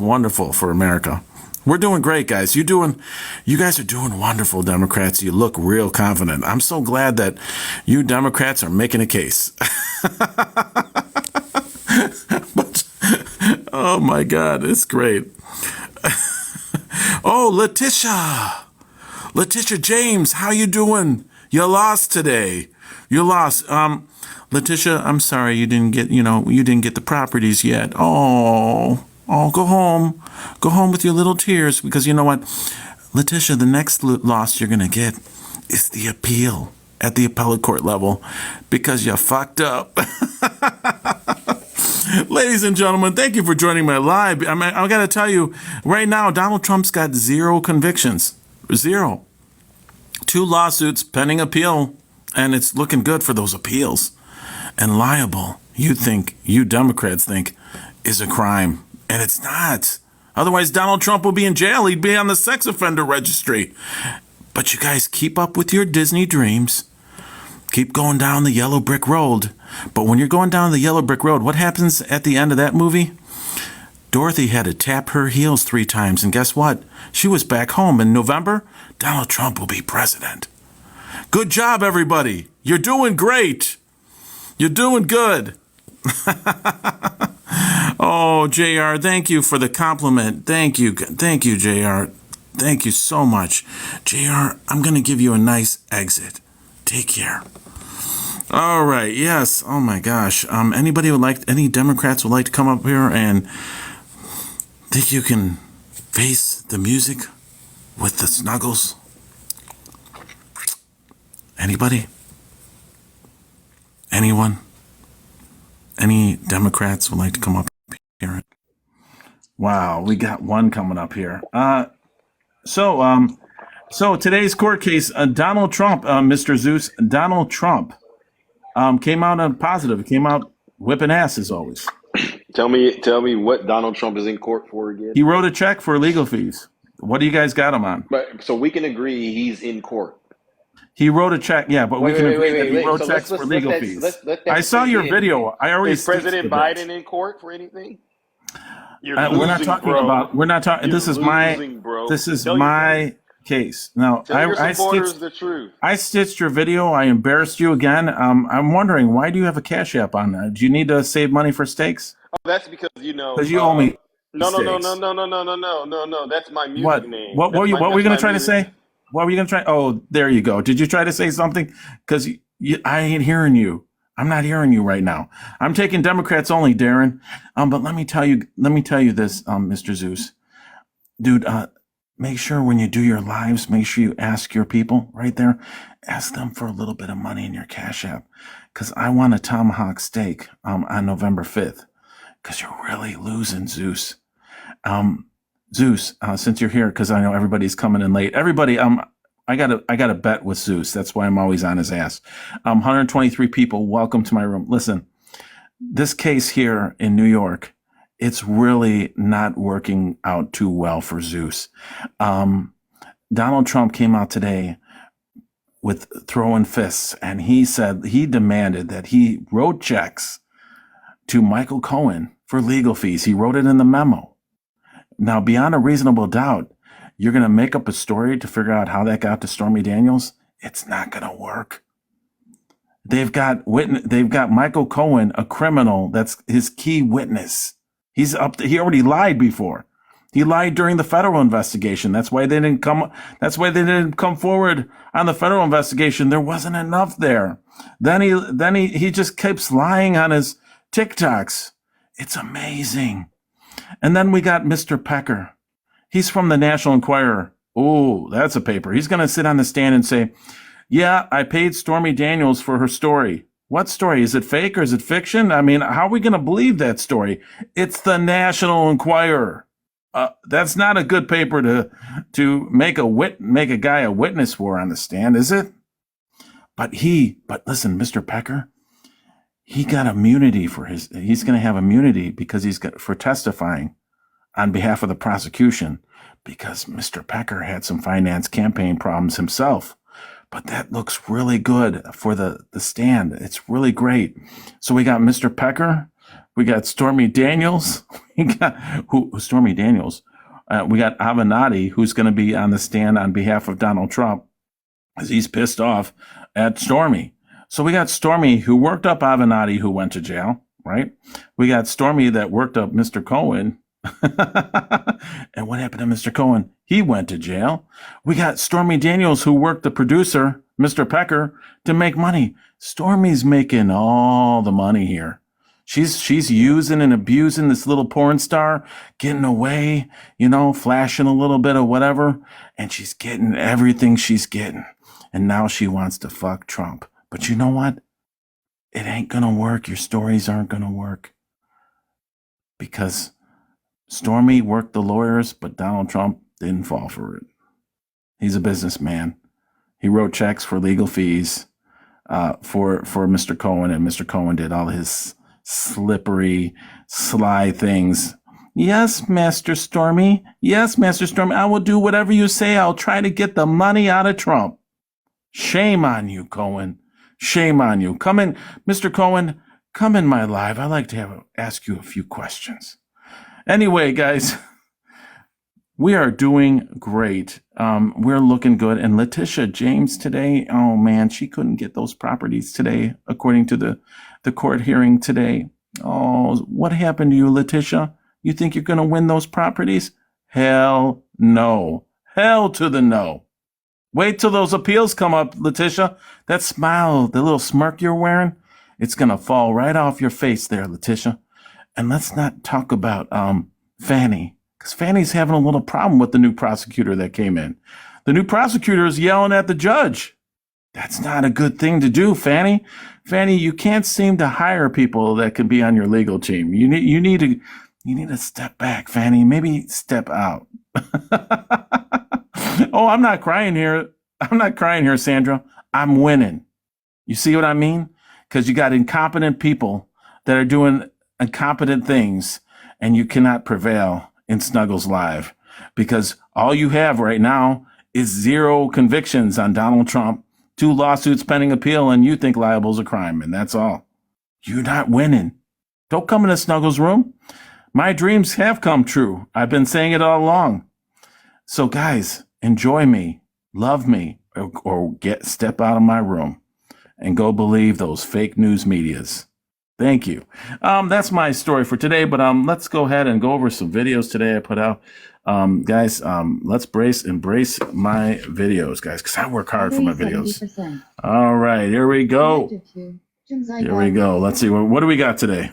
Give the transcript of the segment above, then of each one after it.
wonderful for America. We're doing great, guys. You guys are doing wonderful, Democrats. You look real confident. I'm so glad that you Democrats are making a case. But, oh my God, it's great. Oh, Letitia James, how you doing? You lost today. You lost. Letitia, I'm sorry you didn't get the properties yet. Oh, go home. Go home with your little tears because you know what? Letitia, the next loss you're going to get is the appeal at the appellate court level because you fucked up. Ladies and gentlemen, thank you for joining my live. I got to tell you, right now, Donald Trump's got 0 convictions. 0. 2 lawsuits pending appeal, and it's looking good for those appeals. And liable, you Democrats think, is a crime. And it's not. Otherwise, Donald Trump will be in jail. He'd be on the sex offender registry. But you guys keep up with your Disney dreams. Keep going down the yellow brick road. But when you're going down the yellow brick road, what happens at the end of that movie? Dorothy had to tap her heels 3 times. And guess what? She was back home. In November, Donald Trump will be president. Good job, everybody. You're doing great. You're doing good. Oh, JR, thank you for the compliment. Thank you, JR. Thank you so much. JR, I'm going to give you a nice exit. Take care. All right, yes. Oh, my gosh. Any Democrats would like to come up here and think you can face the music with the snuggles? Anybody? Anyone? Any Democrats would like to come up here? Wow, we got one coming up here. So today's court case, Donald Trump, Mr. Zeus, Donald Trump came out positive. Came out whipping ass as always. Tell me what Donald Trump is in court for again. He wrote a check for legal fees. What do you guys got him on? But so we can agree he's in court. He wrote a check, yeah, but we can agree that he wrote checks for legal fees. I saw your video. I already is President Biden in court for anything? We're not talking about. We're not talking. This is my case. Now, I stitched the truth. I stitched your video. I embarrassed you again. I'm wondering, why do you have a Cash App on that? Do you need to save money for steaks? Oh, that's because because you owe me. No. That's my music name. What were you going to try to say? What were you going to try? Oh, there you go. Did you try to say something? Because I ain't hearing you. I'm not hearing you right now. I'm taking Democrats only, Darren. But let me tell you this, Mr. Zeus. Dude, make sure when you do your lives, make sure you ask your people right there, ask them for a little bit of money in your Cash App. Because I want a tomahawk steak on November 5th. Because you're really losing, Zeus. Zeus, since you're here, because I know everybody's coming in late. Everybody, I got a bet with Zeus. That's why I'm always on his ass. 123 people, welcome to my room. Listen, this case here in New York, it's really not working out too well for Zeus. Donald Trump came out today with throwing fists, and he demanded that he wrote checks to Michael Cohen for legal fees. He wrote it in the memo. Now, beyond a reasonable doubt, you're going to make up a story to figure out how that got to Stormy Daniels. It's not going to work. They've got Michael Cohen, a criminal. That's his key witness. He already lied before. He lied during the federal investigation. That's why they didn't come forward on the federal investigation. There wasn't enough there. Then he just keeps lying on his TikToks. It's amazing. And then we got Mr. Pecker. He's from the National Enquirer. Oh, that's a paper. He's going to sit on the stand and say, yeah, I paid Stormy Daniels for her story. What story? Is it fake or is it fiction? I mean, how are we going to believe that story? It's the National Enquirer. That's not a good paper to make a guy a witness for on the stand, is it? But listen, Mr. Pecker, he got immunity he's going to have immunity because for testifying on behalf of the prosecution, because Mr. Pecker had some finance campaign problems himself. But that looks really good for the stand. It's really great. So we got Mr. Pecker, We got Stormy Daniels. We got Stormy Daniels. We got Avenatti, who's going to be on the stand on behalf of Donald Trump, because he's pissed off at Stormy. So we got Stormy, who worked up Avenatti, who went to jail, right? We got Stormy that worked up Mr. Cohen. And what happened to Mr. Cohen? He went to jail. We got Stormy Daniels, who worked the producer, Mr. Pecker, to make money. Stormy's making all the money here. She's using and abusing this little porn star, getting away, flashing a little bit of whatever, and she's getting everything she's getting. And now she wants to fuck Trump. But you know what? It ain't gonna work. Your stories aren't gonna work. Because Stormy worked the lawyers, but Donald Trump didn't fall for it. He's a businessman. He wrote checks for legal fees for Mr. Cohen, and Mr. Cohen did all his slippery, sly things. Yes, Master Stormy. Yes, Master Stormy. I will do whatever you say. I'll try to get the money out of Trump. Shame on you, Cohen. Shame on you. Come in, Mr. Cohen, come in my live. I'd like to ask you a few questions. Anyway, guys, we are doing great. We're looking good. And Letitia James today, oh man, she couldn't get those properties today, according to the court hearing today. Oh, what happened to you, Letitia? You think you're going to win those properties? Hell no. Hell to the no. Wait till those appeals come up, Letitia. That smile, the little smirk you're wearing, it's going to fall right off your face there, Letitia. And let's not talk about Fannie, because Fannie's having a little problem with the new prosecutor that came in. The new prosecutor is yelling at the judge. That's not a good thing to do, Fannie. Fannie, you can't seem to hire people that can be on your legal team. You need to step back, Fannie. Maybe step out. Oh, I'm not crying here. I'm not crying here, Sandra. I'm winning. You see what I mean? Because you got incompetent people that are doing incompetent things, and you cannot prevail in Snuggles Live, because all you have right now is 0 convictions on Donald Trump, 2 lawsuits pending appeal, and you think liable is a crime, and that's all. You're not winning. Don't come into Snuggles' room. My dreams have come true. I've been saying it all along. So guys, enjoy me, love me, or step out of my room and go believe those fake news medias. Thank you. That's my story for today, but let's go ahead and go over some videos today I put out. Guys, let's embrace my videos, guys, because I work hard for my videos. 70%. All right, here we go. Here we go. Let's see. What do we got today?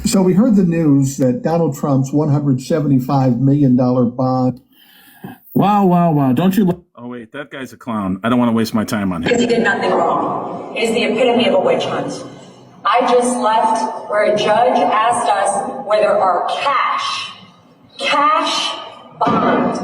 So we heard the news that Donald Trump's $175 million bond. Wow. Don't you... Oh, wait, that guy's a clown. I don't want to waste my time on him. Because he did nothing wrong. It is the epitome of a witch hunt. I just left where a judge asked us whether our cash bond,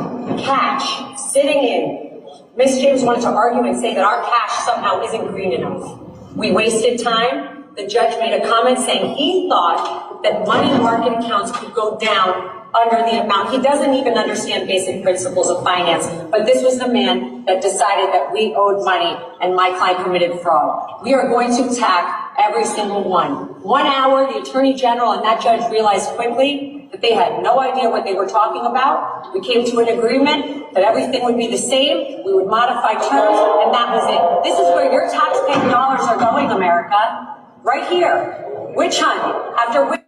sitting in. Miss James wanted to argue and say that our cash somehow isn't green enough. We wasted time. The judge made a comment saying he thought that money market accounts could go down under the amount. He doesn't even understand basic principles of finance, but this was the man that decided that we owed money and my client committed fraud. We are going to attack every single one. 1 hour, the attorney general and that judge realized quickly that they had no idea what they were talking about. We came to an agreement that everything would be the same. We would modify terms, and that was it. This is where your taxpaying dollars are going, America. Right here. Witch hunt after witch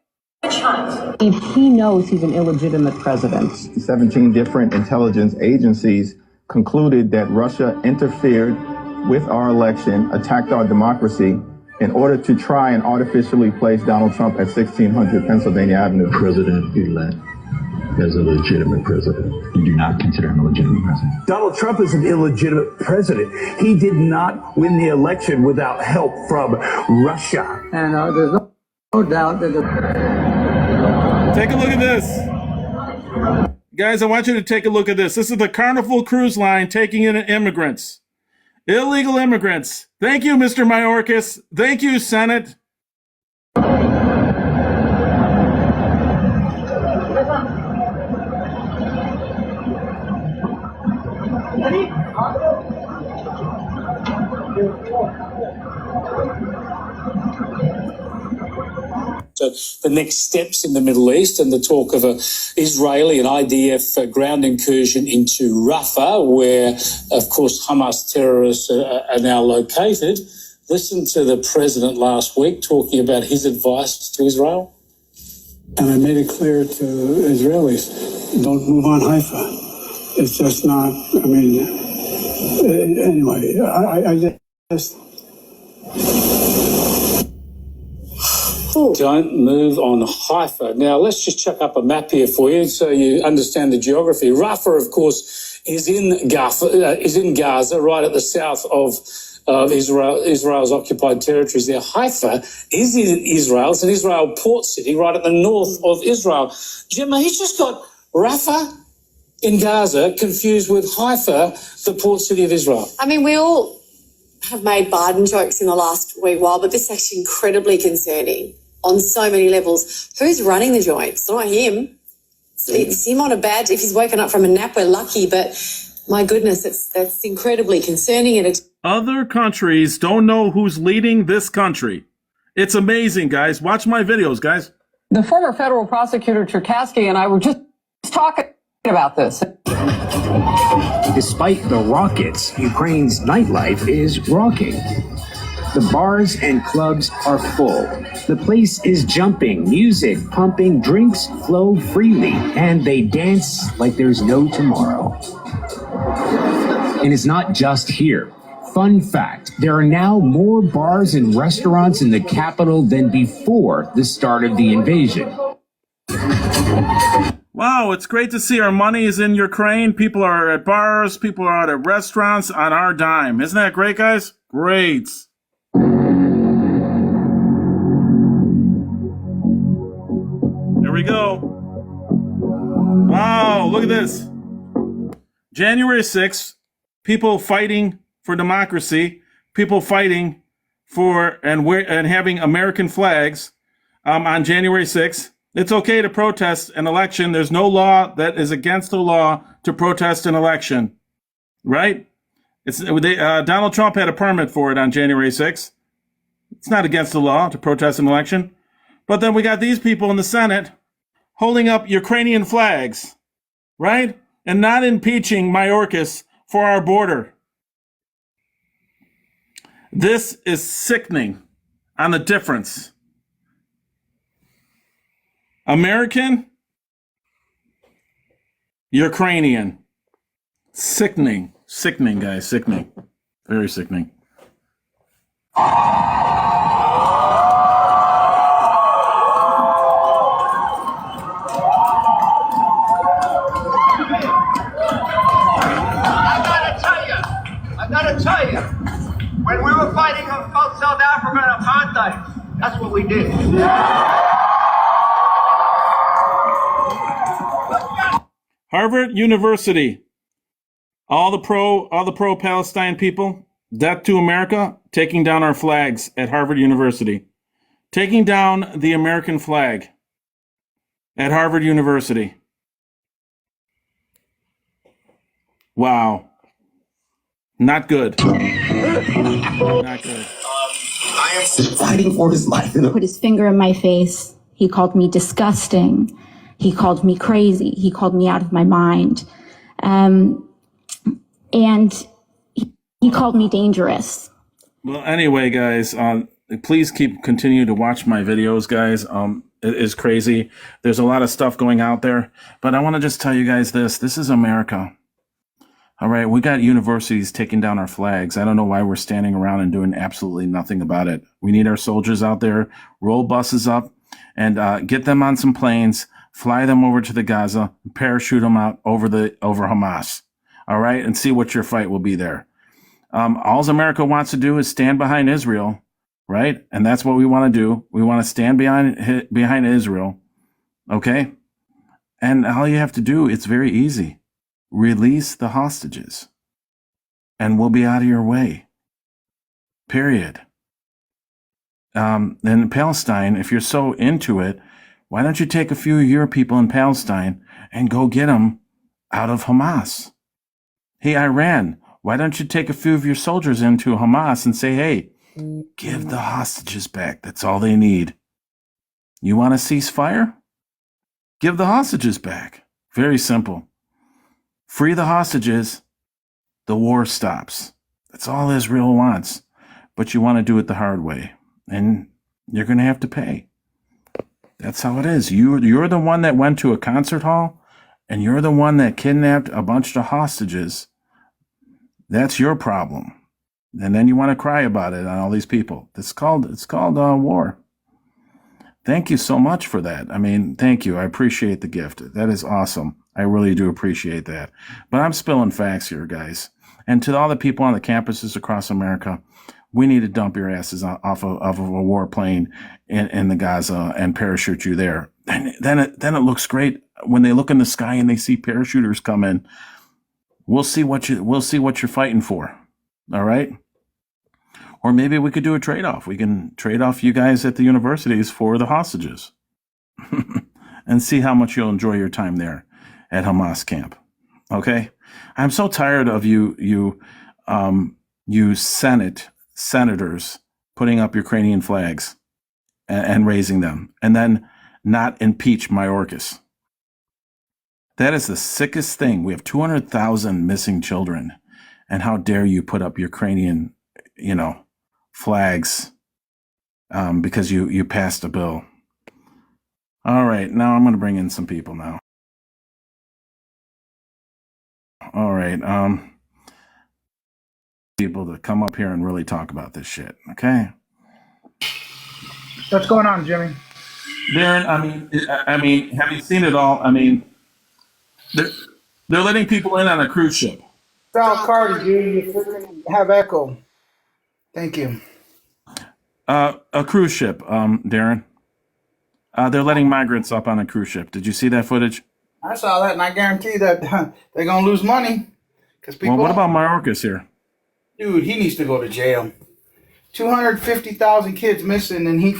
hunt. If he knows he's an illegitimate president. 17 different intelligence agencies concluded that Russia interfered with our election, attacked our democracy, in order to try and artificially place Donald Trump at 1600 Pennsylvania Avenue. President-elect as a legitimate president. You do not consider him a legitimate president. Donald Trump is an illegitimate president. He did not win the election without help from Russia. And there's no doubt that Take a look at this. Guys, I want you to take a look at this. This is the Carnival Cruise Line taking in immigrants. Illegal immigrants. Thank you, Mr. Mayorkas. Thank you, Senate. the next steps in the Middle East and the talk of a Israeli and IDF ground incursion into Rafah, where, of course, Hamas terrorists are now located. Listen to the president last week talking about his advice to Israel. And I made it clear to Israelis, don't move on Haifa. It's just not, I mean, anyway, I just... Don't move on Haifa. Now, let's just chuck up a map here for you so you understand the geography. Rafah, of course, is in Gaza, right at the south of Israel's occupied territories there. Haifa is in Israel. It's an Israel port city right at the north of Israel. Gemma, he's just got Rafah in Gaza confused with Haifa, the port city of Israel. I mean, we all have made Biden jokes in the last wee while, but this is actually incredibly concerning on so many levels. Who's running the joint? It's not him. It's him on a bad. If he's woken up from a nap, we're lucky, but my goodness, that's incredibly concerning. And other countries don't know who's leading this country. It's amazing, guys. Watch my videos, guys. The former federal prosecutor Cherkasky and I were just talking about this. Despite the rockets, Ukraine's nightlife is rocking. The bars and clubs are full. The place is jumping, music pumping, drinks flow freely, and they dance like there's no tomorrow. And it's not just here. Fun fact, there are now more bars and restaurants in the capital than before the start of the invasion. Wow, it's great to see our money is in Ukraine. People are at bars, people are out at restaurants on our dime. Isn't that great, guys? Great. There we go. Wow, look at this. January 6th, people fighting for democracy, people fighting for and having American flags on January 6th. It's okay to protest an election. There's no law that is against the law to protest an election, right? Donald Trump had a permit for it on January 6th. It's not against the law to protest an election. But then we got these people in the Senate holding up Ukrainian flags, right? And not impeaching Mayorkas for our border. This is sickening on the difference. American, Ukrainian. Sickening. Sickening, guys. Sickening. Very sickening. I gotta tell you, when we were fighting about South Africa and apartheid, that's what we did. Harvard University. All the pro-Palestine people, death to America, taking down our flags at Harvard University. Taking down the American flag at Harvard University. Wow. Not good. Not good. I am fighting for his life. Put his finger in my face. He called me disgusting. He called me crazy. He called me out of my mind. And he called me dangerous. Well, anyway, guys, please continue to watch my videos, guys. It is crazy. There's a lot of stuff going out there. But I want to just tell you guys this. This is America. All right, we got universities taking down our flags. I don't know why we're standing around and doing absolutely nothing about it. We need our soldiers out there, roll buses up, and get them on some planes, fly them over to the Gaza, parachute them out over Hamas. All right, and see what your fight will be there. All America wants to do is stand behind Israel, right? And that's what we want to do. We want to stand behind Israel, okay? And all you have to do, it's very easy. Release the hostages, and we'll be out of your way. Period. In Palestine, if you're so into it, why don't you take a few of your people in Palestine and go get them out of Hamas? Hey, Iran, why don't you take a few of your soldiers into Hamas and say, hey, give the hostages back. That's all they need. You want a ceasefire? Give the hostages back. Very simple. Free the hostages, the war stops. That's all Israel wants. But you want to do it the hard way, and you're going to have to pay. That's how it is. You're the one that went to a concert hall, and you're the one that kidnapped a bunch of hostages. That's your problem. And then you want to cry about it on all these people. It's called war. Thank you so much for that. I mean, thank you. I appreciate the gift. That is awesome. I really do appreciate that. But I'm spilling facts here, guys. And to all the people on the campuses across America, we need to dump your asses off of a warplane in the Gaza and parachute you there. And then it looks great when they look in the sky and they see parachuters come in. We'll see what you're fighting for. All right. Or maybe we could do a trade-off. We can trade off you guys at the universities for the hostages and see how much you'll enjoy your time there at Hamas camp. Okay. I'm so tired of you senators putting up Ukrainian flags and raising them and then not impeach Mayorkas. That is the sickest thing. We have 200,000 missing children. And how dare you put up Ukrainian, flags because you passed a bill. All right, now I'm going to bring in some people now. All right, people to come up here and really talk about this shit, okay? What's going on, Jimmy? Darren, I mean, have you seen it all? I mean, they're letting people in on a cruise ship. Sal Carter, dude, you freaking have echo. Thank you. A cruise ship, Darren. They're letting migrants up on a cruise ship. Did you see that footage? I saw that, and I guarantee that they're gonna lose money because people. Well, what about Mayorkas here? Dude, he needs to go to jail. 250,000 kids missing, and he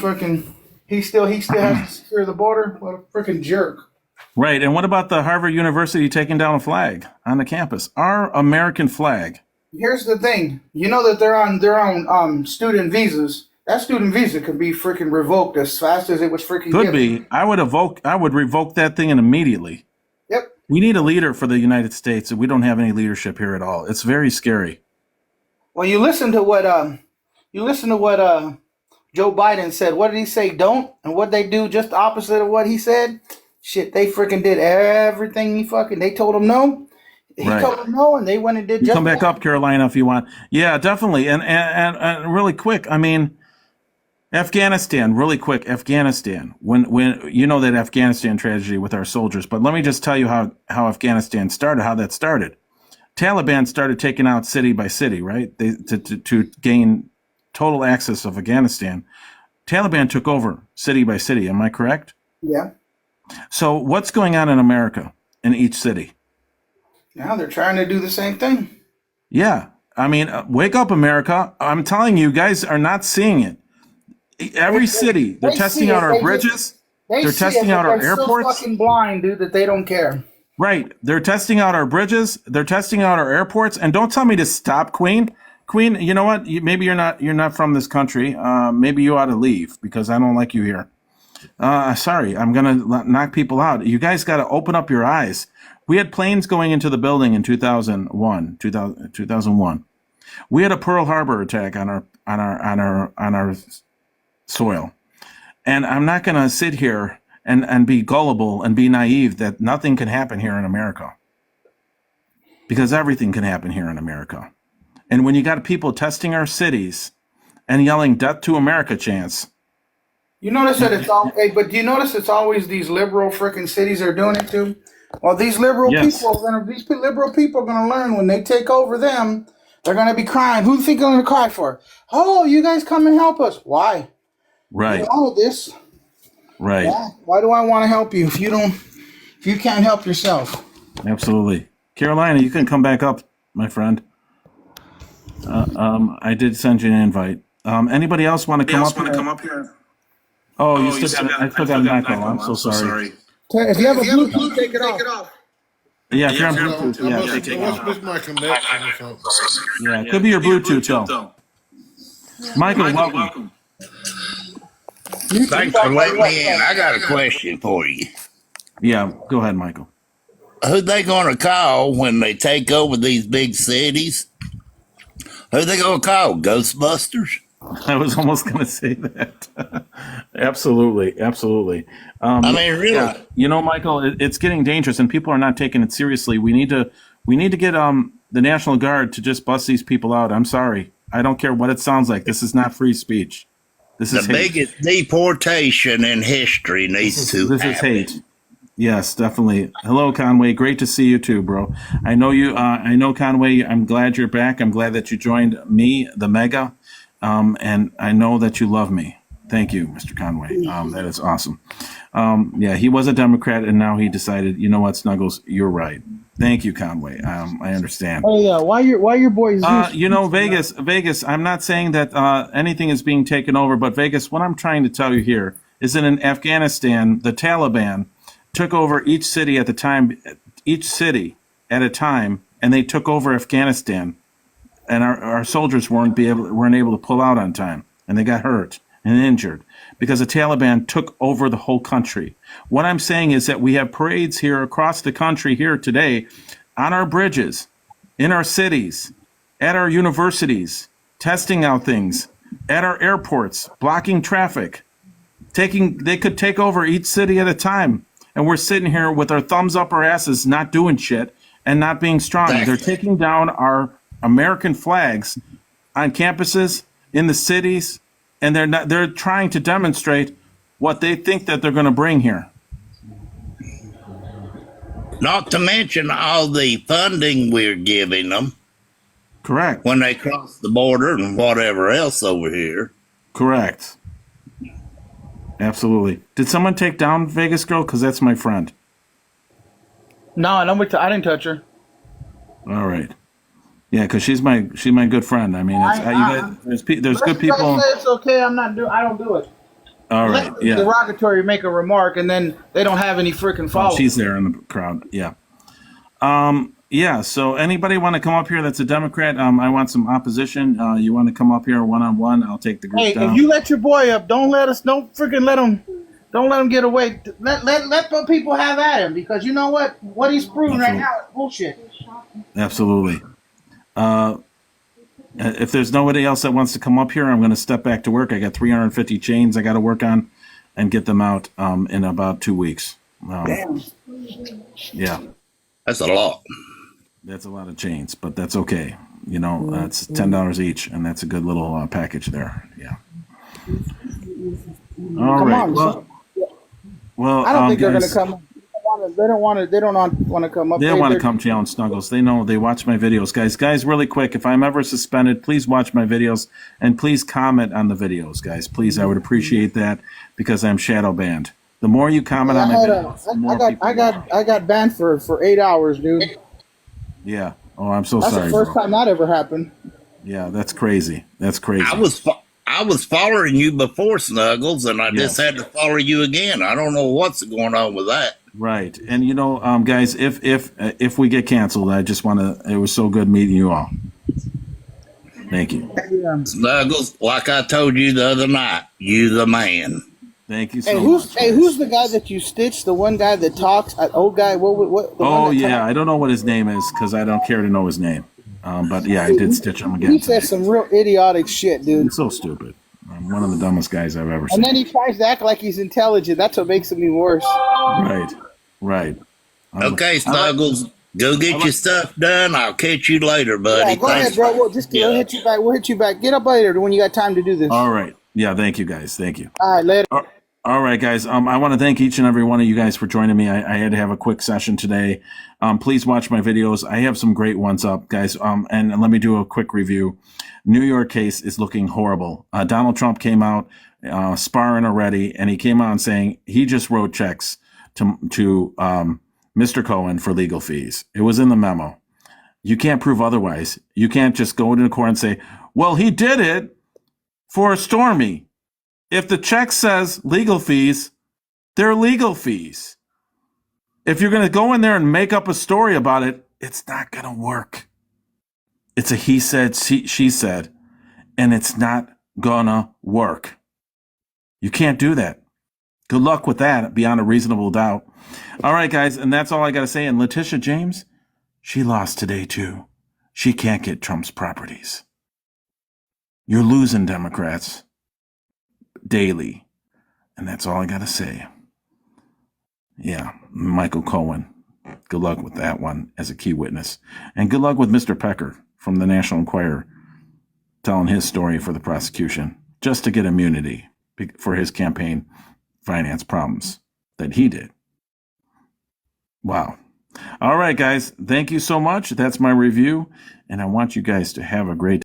still has to secure the border. What a freaking jerk! Right, and what about the Harvard University taking down a flag on the campus? Our American flag. Here's the thing. You know that they're on student visas. That student visa could be freaking revoked as fast as it was freaking Could given. be. I would revoke that thing immediately. Yep. We need a leader for the United States, and we don't have any leadership here at all. It's very scary. Well, you listen to what Joe Biden said. What did he say? Don't, and what they do just the opposite of what he said. Shit, they freaking did everything they told him no. He told them no, and they went and did just Come back up, Carolina, if you want. Yeah, definitely. And really quick, I mean, Afghanistan, really quick, Afghanistan. When you know that Afghanistan tragedy with our soldiers, but let me just tell you how Afghanistan started, how that started. Taliban started taking out city by city, right? To gain total access of Afghanistan. Taliban took over city by city. Am I correct? Yeah. So what's going on in America in each city? Now they're trying to do the same thing. Yeah. I mean, wake up, America. I'm telling you, guys are not seeing it. Every city, they're testing out our bridges. They're testing out our airports. So fucking blind, dude, that they don't care. Right. They're testing out our bridges. They're testing out our airports. And don't tell me to stop, Queen. Queen, you know what? Maybe you're not from this country. Maybe you ought to leave because I don't like you here. Sorry, I'm going to knock people out. You guys got to open up your eyes. We had planes going into the building in 2001. We had a Pearl Harbor attack on our soil. And I'm not going to sit here and be gullible and be naive that nothing can happen here in America. Because everything can happen here in America. And when you got people testing our cities and yelling death to America chants. You notice that it's all, but do you notice it's always these liberal freaking cities are doing it too? Well, these liberal people are gonna learn when they take over them. They're gonna be crying. Who do you think they're gonna cry for? Oh, you guys come and help us. Why? Right. All of this. Right. Why do I want to help you if you can't help yourself? Absolutely. Carolina, you can come back up, my friend. I did send you an invite. Anybody else want to come up here? Oh, I still got an echo. I'm so sorry. If you have a Bluetooth, take it off. Yeah, if you're on Bluetooth, yeah, take it off. Yeah, it could be your Bluetooth, though. Michael, welcome. Thanks for letting me in. I got a question for you. Yeah, go ahead, Michael. Who they gonna call when they take over these big cities? Who they gonna call? Ghostbusters? I was almost going to say that. Absolutely, absolutely. I mean, really? Yeah, you know, Michael, it's getting dangerous, and people are not taking it seriously. We need to get the National Guard to just bust these people out. I'm sorry, I don't care what it sounds like. This is not free speech. This is The hate. biggest deportation in history needs to This is happen. hate. Yes, definitely. Hello, Conway. Great to see you too, bro. I know you. I know, Conway. I'm glad you're back. I'm glad that you joined me, the Mega, and I know that you love me. Thank you, Mr. Conway. That is awesome. Yeah, he was a Democrat, and now he decided, you know what, Snuggles, you're right. Thank you, Conway. I understand. Oh yeah, why your boy Zeus? You know, Vegas. I'm not saying that anything is being taken over, but Vegas, what I'm trying to tell you here is that in Afghanistan, the Taliban took over each city at a time, and they took over Afghanistan, and our soldiers weren't able to pull out on time, and they got hurt and injured because the Taliban took over the whole country. What I'm saying is that we have parades here across the country here today, on our bridges, in our cities, at our universities, testing out things, at our airports, blocking traffic. They could take over each city at a time. And we're sitting here with our thumbs up our asses, not doing shit and not being strong. They're taking down our American flags on campuses, in the cities, and they're trying to demonstrate what they think that they're going to bring here. Not to mention all the funding we're giving them. Correct. When they cross the border and whatever else over here. Correct. Absolutely. Did someone take down Vegas Girl? Because that's my friend. No, I didn't touch her. All right. Yeah, because she's my good friend. I mean, there's good people. Say it's okay. I don't do it. All right. Unless Yeah. derogatory, make a remark, and then they don't have any freaking Oh, followers. she's there in the crowd. Yeah. Yeah. So anybody want to come up here that's a Democrat? I want some opposition. You want to come up here one-on-one? I'll take the group Hey, down. if you let your boy up, don't let him get away. Let the people have at him, because you know what he's proving right now is bullshit. Absolutely. If there's nobody else that wants to come up here, I'm going to step back to work. I got 350 chains I got to work on and get them out in about 2 weeks. Damn. Yeah. That's a lot. That's a lot of chains, but that's okay. You know, that's $10 each, and that's a good little package there. Yeah. All Come right. on, Well, I don't think they're going guys, to come. They don't want to come up. They don't want to come challenge Snuggles. They know. They watch my videos, guys. Guys, really quick, if I'm ever suspended, please watch my videos and please comment on the videos, guys. Please, I would appreciate that because I'm shadow banned. The more you comment on my videos, the more people I got banned for 8 hours, dude. Yeah. Oh, I'm so That's sorry. the first Bro. time that ever happened. Yeah, that's crazy. That's crazy. I was following you before, Snuggles, and I just had to follow you again. I don't know what's going on with that. Right. And you know, guys, if we get canceled, I just want to. It was so good meeting you all. Thank you. Snuggles, like I told you the other night, you the man. Thank you Hey, so much. who's the guy that you stitched? The one guy that talks, old guy. What? The Oh one that yeah, I don't know what his name is because I don't care to know his name. But yeah, I did stitch him He again. said some real idiotic shit, dude. It's so stupid. I'm one of the dumbest guys I've ever seen. And then he tries to act like he's intelligent. That's what makes him even worse. Right. Okay, Snuggles, go get your stuff done. I'll catch you later, buddy. Yeah, go ahead, bro. We'll hit you back. We'll hit you back. Get up later when you got time to do this. All right. Yeah. Thank you, guys. Thank you. All right, later. All right, guys. I want to thank each and every one of you guys for joining me. I had to have a quick session today. Please watch my videos. I have some great ones up, guys. And let me do a quick review. New York case is looking horrible. Donald Trump came out sparring already, and he came out saying he just wrote checks to Mr. Cohen for legal fees. It was in the memo. You can't prove otherwise. You can't just go into court and say, well, he did it for Stormy. If the check says legal fees, they're legal fees. If you're going to go in there and make up a story about it, it's not going to work. It's a he said, she said, and it's not going to work. You can't do that. Good luck with that, beyond a reasonable doubt. All right, guys, and that's all I got to say. And Letitia James, she lost today, too. She can't get Trump's properties. You're losing, Democrats, daily. And that's all I got to say. Yeah, Michael Cohen. Good luck with that one as a key witness. And good luck with Mr. Pecker from the National Enquirer telling his story for the prosecution just to get immunity for his campaign finance problems that he did. Wow. All right, guys. Thank you so much. That's my review. And I want you guys to have a great